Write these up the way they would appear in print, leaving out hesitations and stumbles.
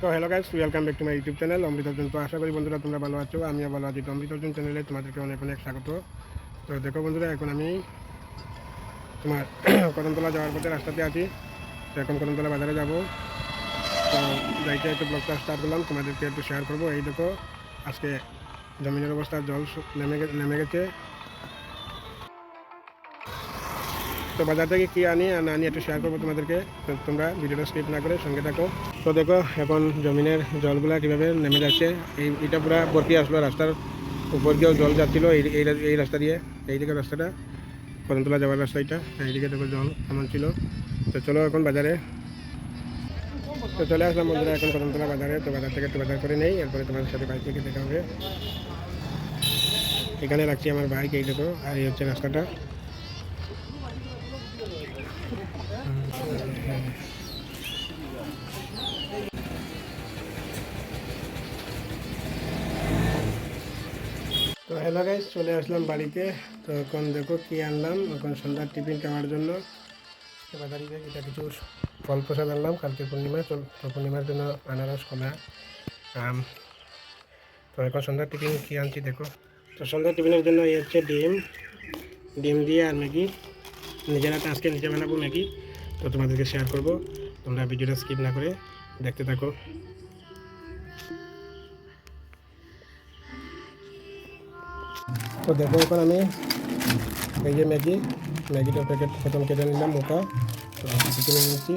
তো hello guys, welcome back to my YouTube channel Amrit Arjun. তো আশা করি বন্ধুরা তোমরা ভালো আছো, আমিও ভালো আছি। তো অমৃত অর্জুন চ্যানেলে তোমাদেরকে অনেক অনেক স্বাগত। তো দেখো বন্ধুরা, এখন আমি তোমার কদমতলা যাওয়ার পথে রাস্তাতে আছি। তো এখন কদমতলা বাজারে যাব। তো যাইতে একটু ব্লগটা স্টার্ট করলাম, তোমাদেরকে একটু শেয়ার করবো। এই দেখো আজকে জমিনের অবস্থা, জল নেমে গেছে। তো বাজার থেকে কী আনি আর না আনি একটু শেয়ার করবো তোমাদেরকে। তো তোমরা ভিডিওটা স্কিপ না করে সঙ্গে থাকো। তো দেখো এখন জমিনের জলগুলা কীভাবে নেমে যাচ্ছে। এটা পুরা ভর্তি আসলো, রাস্তার উপর দিয়েও জল যাচ্ছিলো এই রাস্তা দিয়ে। এইদিকে রাস্তাটা কদমতলা যাওয়ার রাস্তা, এটা এইদিকে দেখো জল এমন ছিল। তো চলো এখন বাজারে। তো চলে আসলাম বন্ধুরা এখন কদমতলা বাজারে। তো বাজার থেকে একটু বাজার করে নেই, এরপরে তোমাদের সাথে বাইক থেকে দেখা হবে। এখানে রাখছি আমার বাইক, এই দেখো। আর এই হচ্ছে রাস্তাটা। তো হ্যালো গাইস, চলে আসলাম বাড়িতে। তো এখন দেখো কি আনলাম, এখন সন্ধ্যার টিফিন খাওয়ার জন্য বাজারে গিয়ে এটা কিছু ফল প্রসাদ আনলাম। কালকে পূর্ণিমা, তো পূর্ণিমার জন্য আনারস, কলা, আম। তো এখন সন্ধ্যার টিফিন কী আনছি দেখো। তো সন্ধ্যার টিফিনের জন্য এই হচ্ছে ডিম দিয়ে আর ম্যাগি। নিজেরা আজকে নিজে বানাবো ম্যাগি। তো তোমাদেরকে শেয়ার করবো, তোমরা ভিডিওটা স্কিপ না করে দেখতে থাকো। তো দেখো এখন আমি এই যে ম্যাগিটার প্যাকেট প্রথম কেটে নিলাম মোটা। তো কিনে নিচ্ছি।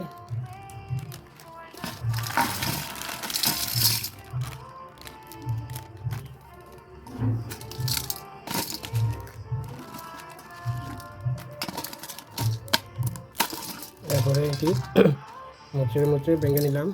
এরপরে এটি মুচড়ে ভেঙে নিলাম।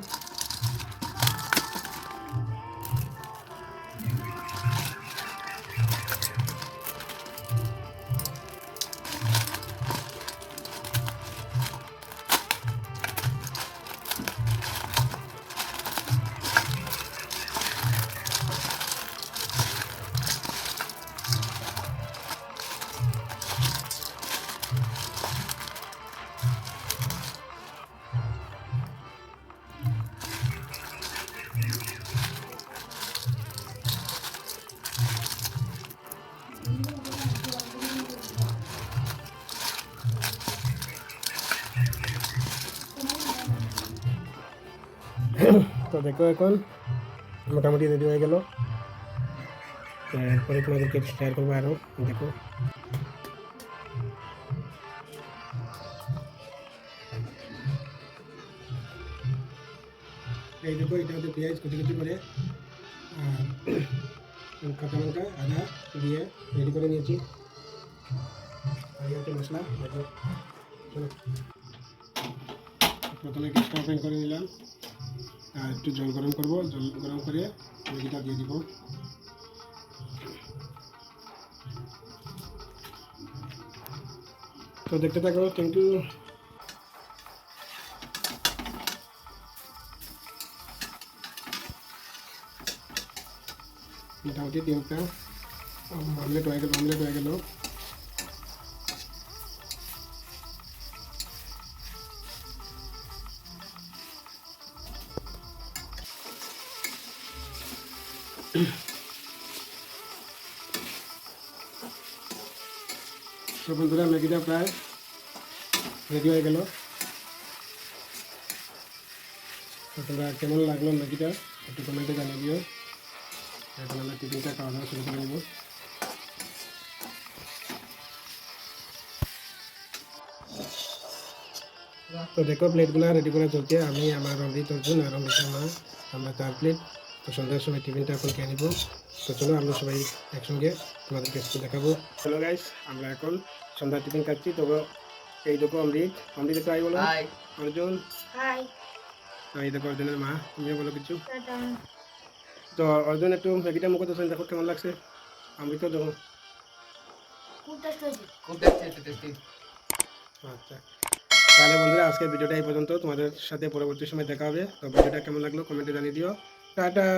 তো দেখো এখন মোটামুটি রেডি হয়ে গেল। এরপরে তোমাদেরকে শেয়ার করবো আরও। দেখো এই দেখো, এটা হচ্ছে পেঁয়াজ কুচি করে আর কাঁচা লঙ্কা আদা দিয়ে রেডি করে নিয়েছি। আর হচ্ছে মশলা দেখো। প্রথমে গ্যাসটা ওপেন করে নিলাম আর একটু জল গরম করব। জল গরম করে ম্যাগিটা দিয়ে দিব। তো দেখতে থাকো, থ্যাংক ইউ। মোটামুটি ডিমটা অমলেট হয়ে গেল। তো বন্ধুরা, ম্যাগিটা প্রায় রেডি হয়ে গেল। তো তোমরা কেমন লাগলো ম্যাগিটা একটু কমেন্টে জানিয়ে দিও। এখন আমরা টিফিনটা খাওয়া দাওয়া শুরু করে নেব। তো দেখো প্লেটগুলো রেডি করা চলছে। আমি আমার অমৃত অর্জুন আর অমৃতা মা, আমরা 4 প্লেট। তো সন্ধ্যার সময় টিফিনটা এখন খেয়ে নিব। তো চলো আমরা সবাই একসঙ্গে তোমাদেরকে একটু দেখাবো। হ্যালো গাইস, আমরা এখন সন্ধ্যার টিফিন খাচ্ছি। তো এই দেখো অমৃত একটু আই বলো। অর্জুন হাই। তো এই দেখো অর্জুনের মা, তুমিও বলো কিছু। তো অর্জুন একটু ম্যাগিটা মুখে দোষেন, দেখো কেমন লাগছে। অমৃত দেখো আচ্ছা। তাহলে বন্ধুরা, আজকের ভিডিওটা এই পর্যন্ত। তোমাদের সাথে পরবর্তী সময় দেখা হবে। তো ভিডিওটা কেমন লাগলো কমেন্টে জানিয়ে দিও। টাটা।